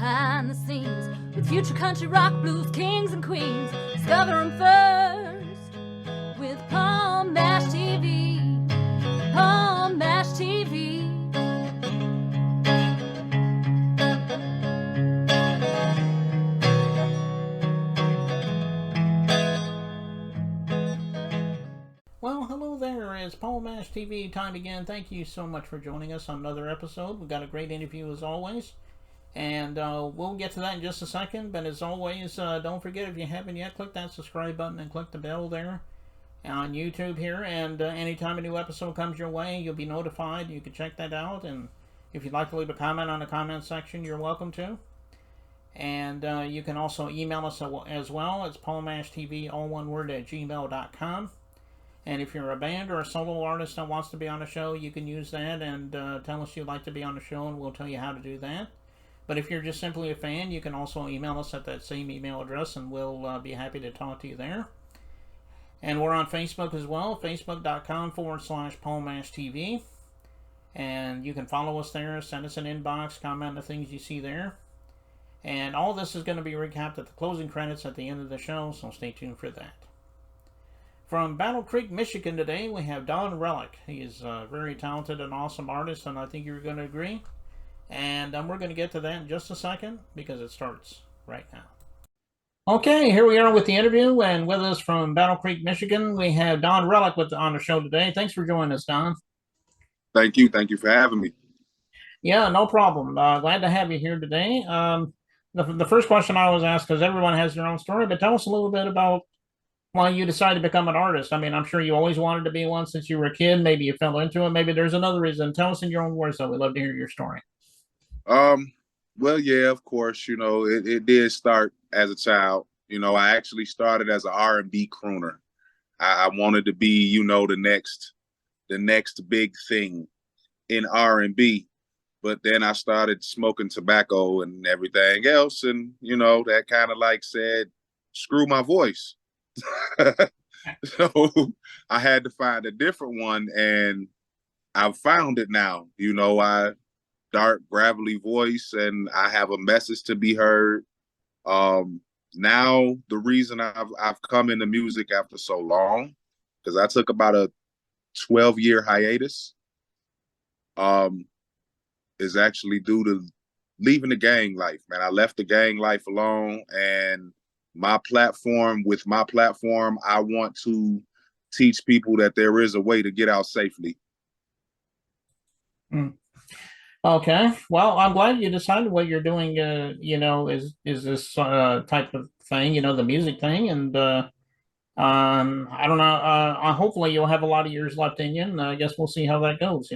behind the scenes with future country rock blues kings and queens. Discover them first with Palm Mash TV. Palm Mash TV. Well, hello there. It's Paul Mash TV time again. Thank you so much for joining us on another episode. We've got a great interview as always. And we'll get to that in just a second. But as always, don't forget, if you haven't yet, click that subscribe button and click the bell there on YouTube here. And anytime a new episode comes your way, you'll be notified. You can check that out. And if you'd like to leave a comment on the comment section, you're welcome to. And you can also email us as well. It's paulmashtv, all one word, at gmail.com. And if you're a band or a solo artist that wants to be on the show, you can use that and tell us you'd like to be on the show, and we'll tell you how to do that. But if you're just simply a fan, you can also email us at that same email address, and we'll be happy to talk to you there. And we're on Facebook as well, facebook.com/PaulMashTV. And you can follow us there, send us an inbox, comment on the things you see there. And all this is going to be recapped at the closing credits at the end of the show, so stay tuned for that. From Battle Creek, Michigan today, we have Don Reliq. He is a very talented and awesome artist, and I think you're going to agree. And we're going to get to that in just a second, because it starts right now. Okay, here we are with the interview, and with us from Battle Creek, Michigan, we have Don Reliq on the show today. Thanks for joining us, Don. Thank you. Thank you for having me. Yeah, no problem. Glad to have you here today. The first question I always ask, because everyone has their own story, but tell us a little bit about why you decided to become an artist. I mean, I'm sure you always wanted to be one since you were a kid. Maybe you fell into it. Maybe there's another reason. Tell us in your own words, though. We'd love to hear your story. Well, yeah, of course, it did start as a child. I actually started as an R&B crooner. I wanted to be, the next big thing in R&B. But then I started smoking tobacco and everything else. And, that kind of said, screw my voice. So I had to find a different one, and I've found it now. I dark, gravelly voice, and I have a message to be heard. Now the reason I've come into music after so long, because I took about a 12-year hiatus, is actually due to leaving the gang life. Man, I left the gang life alone, and with my platform, I want to teach people that there is a way to get out safely. Okay. Well, I'm glad you decided what you're doing, is this type of thing, the music thing. And I don't know, hopefully you'll have a lot of years left in you, and I guess we'll see how that goes,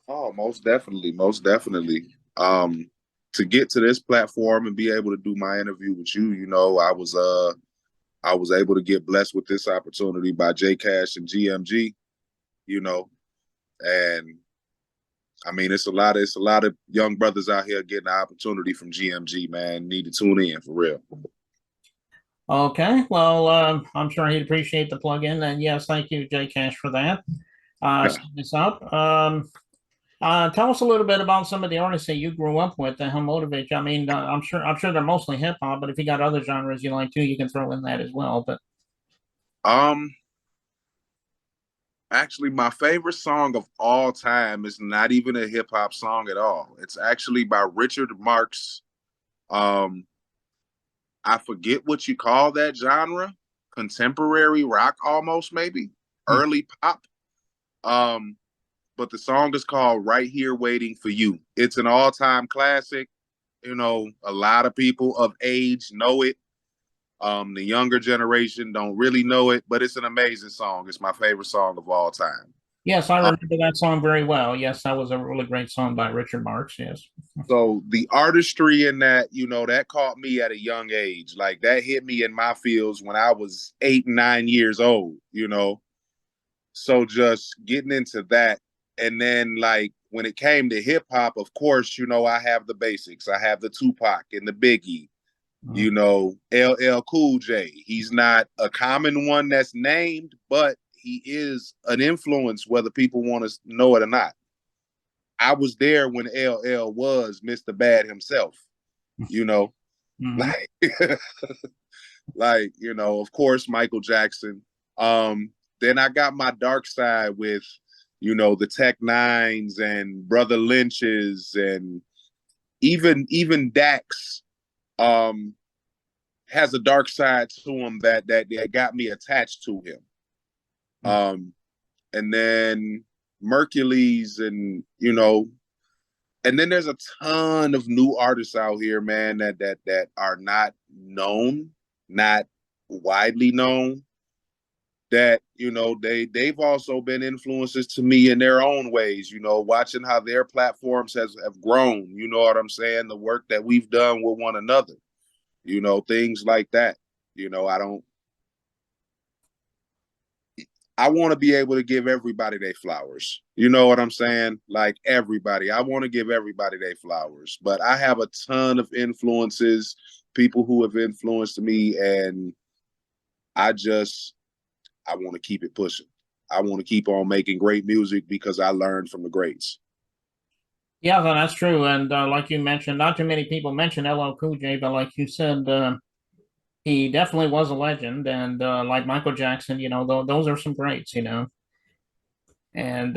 Oh, most definitely. Most definitely. To get to this platform and be able to do my interview with you, I was able to get blessed with this opportunity by J Cash and GMG, and I mean, it's a lot of young brothers out here getting the opportunity from GMG, man. Need to tune in for real. Okay. Well, I'm sure he'd appreciate the plug-in, and yes, thank you, J Cash, for that. Setting this up. Tell us a little bit about some of the artists that you grew up with that help motivate you. I mean, I'm sure they're mostly hip hop, but if you got other genres you like too, you can throw in that as well. But actually, my favorite song of all time is not even a hip hop song at all. It's actually by Richard Marx. I forget what you call that genre, contemporary rock almost, maybe early pop. But the song is called Right Here Waiting for You. It's an all-time classic. A lot of people of age know it. The younger generation don't really know it, but it's an amazing song. It's my favorite song of all time. Yes, I remember that song very well. Yes, that was a really great song by Richard Marx, yes. So the artistry in that, that caught me at a young age. Like, that hit me in my feels when I was 8 and 9 years old, So just getting into that. And then, when it came to hip hop, of course, I have the basics. I have the Tupac and the Biggie, LL Cool J. He's not a common one that's named, but he is an influence, whether people want to know it or not. I was there when LL was Mr. Bad himself, you know, Mhm. like, like, you know, of course, Michael Jackson. Then I got my dark side with, you know, the Tech Nines and Brother Lynch's, and even Dax has a dark side to him that got me attached to him. And then Mercules, and you know, and then there's a ton of new artists out here, man, that are not known, not widely known. That, you know, they've also been influences to me in their own ways. You know, watching how their platforms have grown. You know what I'm saying? The work that we've done with one another. You know, things like that. You know, I want to be able to give everybody their flowers. You know what I'm saying? Like everybody. I want to give everybody their flowers. But I have a ton of influences, people who have influenced me, and I want to keep it pushing. I want to keep on making great music because I learned from the greats. Yeah, well, that's true. And like you mentioned, not too many people mention LL Cool J, but like you said, he definitely was a legend. And like Michael Jackson, you know, those are some greats, you know. And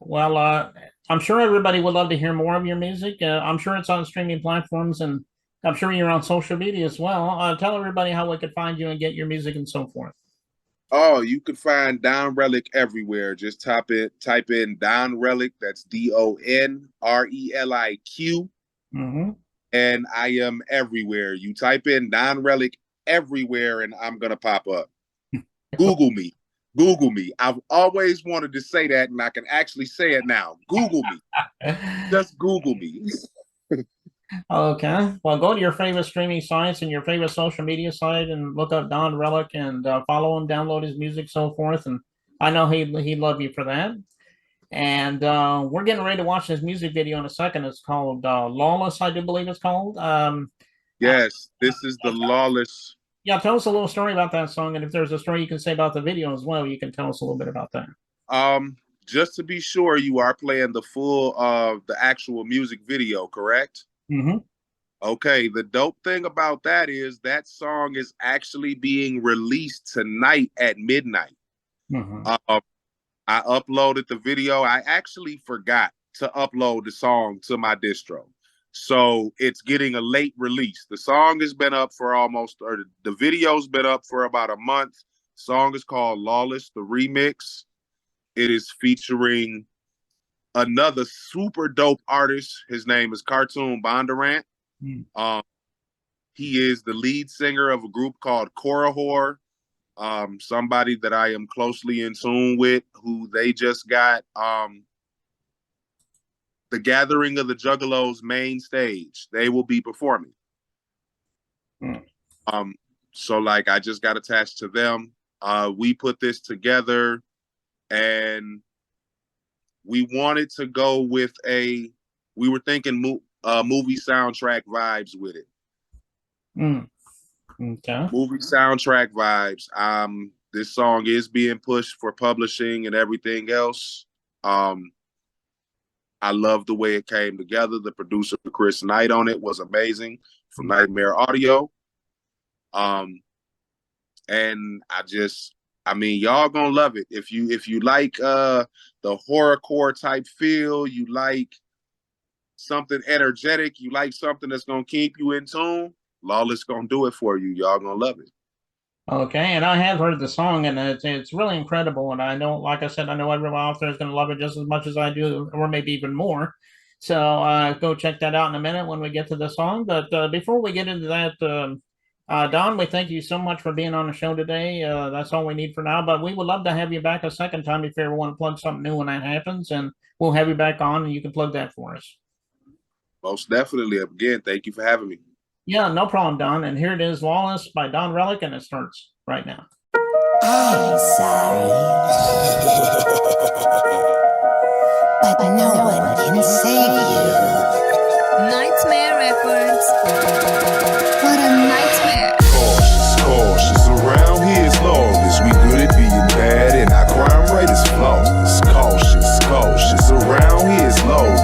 well, I'm sure everybody would love to hear more of your music. I'm sure it's on streaming platforms, and I'm sure you're on social media as well. Tell everybody how we could find you and get your music and so forth. Oh, you can find Don Reliq everywhere. Just type in Don Reliq. That's DonReliq, Mm-hmm. and I am everywhere. You type in Don Reliq everywhere, and I'm gonna pop up. Google me. Google me. I've always wanted to say that, and I can actually say it now. Google me. Just Google me. Okay. Well, go to your favorite streaming sites and your favorite social media site and look up Don Relic and follow him, download his music, so forth. And I know he'd love you for that. And we're getting ready to watch this music video in a second. It's called Lawless, I do believe it's called. Yes, this is the Lawless. Yeah, tell us a little story about that song. And if there's a story you can say about the video as well, you can tell us a little bit about that. Just to be sure, you are playing the full the actual music video, correct? Mm-hmm. Okay, the dope thing about that is that song is actually being released tonight at midnight. Mm-hmm. I uploaded the video. I actually forgot to upload the song to my distro. So it's getting a late release. The song has been up for the video's been up for about a month. The song is called Lawless, the remix. It is featuring another super dope artist. His name is Cartoon Bondurant. He is the lead singer of a group called Korihor. Somebody that I am closely in tune with, who they just got the Gathering of the Juggalos main stage. They will be performing. So like I just got attached to them. We put this together, and we wanted to go with we were thinking movie soundtrack vibes with it. Okay. Movie soundtrack vibes. This song is being pushed for publishing and everything else. I love the way it came together. The producer, Chris Knight, on it was amazing from Nightmare Audio. And I mean, y'all gonna love it. If you like the horrorcore type feel, you like something energetic, you like something that's gonna keep you in tune, Lawless gonna do it for you. Y'all gonna love it. Okay, and I have heard the song, and it's really incredible. And I know, like I said, I know everyone out there is going to love it just as much as I do, or maybe even more. So go check that out in a minute when we get to the song. But before we get into that, Don, we thank you so much for being on the show today. That's all we need for now. But we would love to have you back a second time if you ever want to plug something new when that happens, and we'll have you back on, and you can plug that for us. Most definitely. Again, thank you for having me. Yeah, no problem, Don. And here it is, Lawless by Don Relic, and it starts right now. I'm sorry, but no one can save you. Nightmare Records. What a nightmare. Cautious, around here is lawless. We good at being bad, and our crime rate is flawless. Cautious, around here is lawless.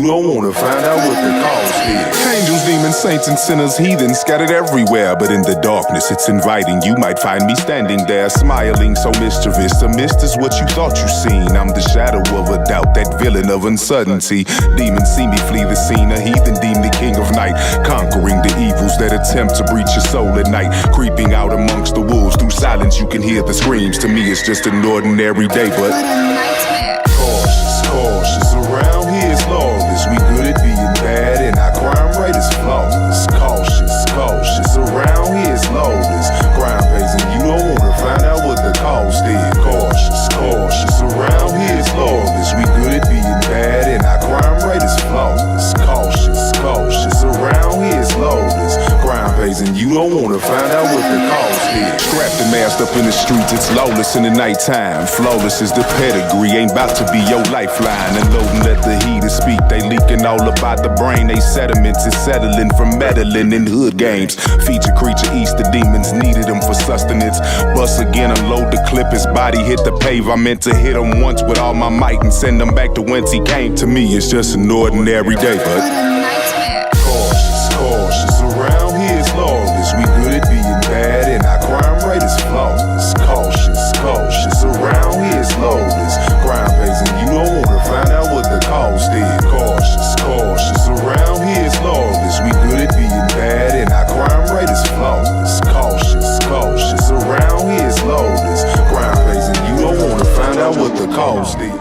you don't wanna find out what the cost is. Angels, demons, saints, and sinners, heathens scattered everywhere, but in the darkness it's inviting. You might find me standing there, smiling, so mischievous. A mist is what you thought you seen. I'm the shadow of a doubt, that villain of uncertainty. Demons see me flee the scene, a heathen deem the king of night, conquering the evils that attempt to breach your soul at night. Creeping out amongst the wolves, through silence you can hear the screams. To me it's just an ordinary day, but What a nightmare. cautious, cautious. Around here it's lawless. We good at being bad and our crime rate is flawless. Cautious, cautious. Around here it's lawless. Crime pays and you don't wanna find out what the cost is. Cautious, cautious. Around here it's lawless. We good at being bad and our crime rate is flawless. Cautious, cautious. Around here it's lawless. Crime pays and you don't wanna find out what the cost is. Strapped and masked up in the streets, it's lawless in the nighttime. Flawless is the pedigree, ain't about to be your lifeline. Unloading, let the heater speak, they leaking all about the brain. They sediments is settling from meddling in hood games. Feature creature east, the demons needed him for sustenance. Bust again, unload the clip, his body hit the pave. I meant to hit him once with all my might and send him back to whence he came. To me, it's just an ordinary day, What but a nightmare. cautious, cautious. Around here it's lawless. We good at being bad and our crime rate is flawless. Cautious, cautious. Around here it's lawless. Crime pays and you don't wanna find out what the cost is. Cautious, cautious. Around here it's lawless. We good at being bad and our crime rate is flawless. Cautious, cautious. Around here it's lawless. Crime pays and you don't wanna find out what the cost is.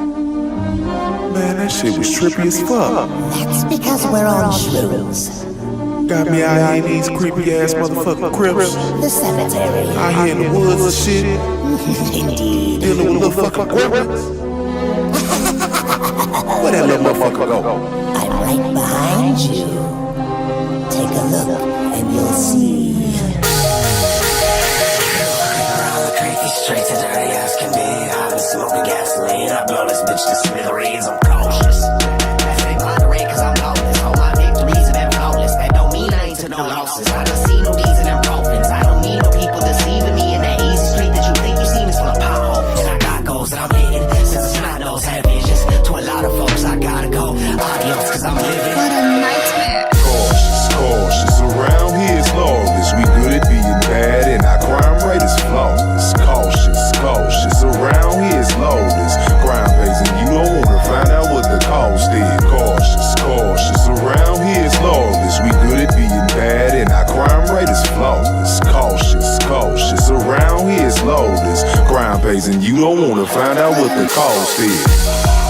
Man, that shit was trippy as fuck. That's because we're on shrooms. Got me out here in these creepy ass motherfucking crips. The cemetery. Out here in the woods and shit. Indeed. Dealing with little fucking gremlins. Where that little motherfucker go? I'm right behind you. Take a look and you'll see. Around the creek, these streets as dirty as can be. I've been smoking gasoline, I blow this bitch to smithereens. I'm cautious. They moderate cause I'm lawless. All my victories have been flawless. That don't mean I ain't took no losses. I done seen no D's and them profits. I don't need no people deceiving me in that easy street that you think you see me full of potholes. And I got goals that I'm hitting since it's not those had visions. To a lot of folks I gotta go. Adios cause I'm living. What a nightmare. Cautious, cautious. Around here it's lawless. We good at being bad and our crime rate is flawless. Cautious, cautious. Around here it's lawless. Crime pays and you don't wanna find out what the cost is. Cautious, cautious. Around here it's lawless. We good at being bad and our crime rate is flawless. Cautious, cautious. Around here it's lawless. Crime pays and you don't wanna find out what the cost is.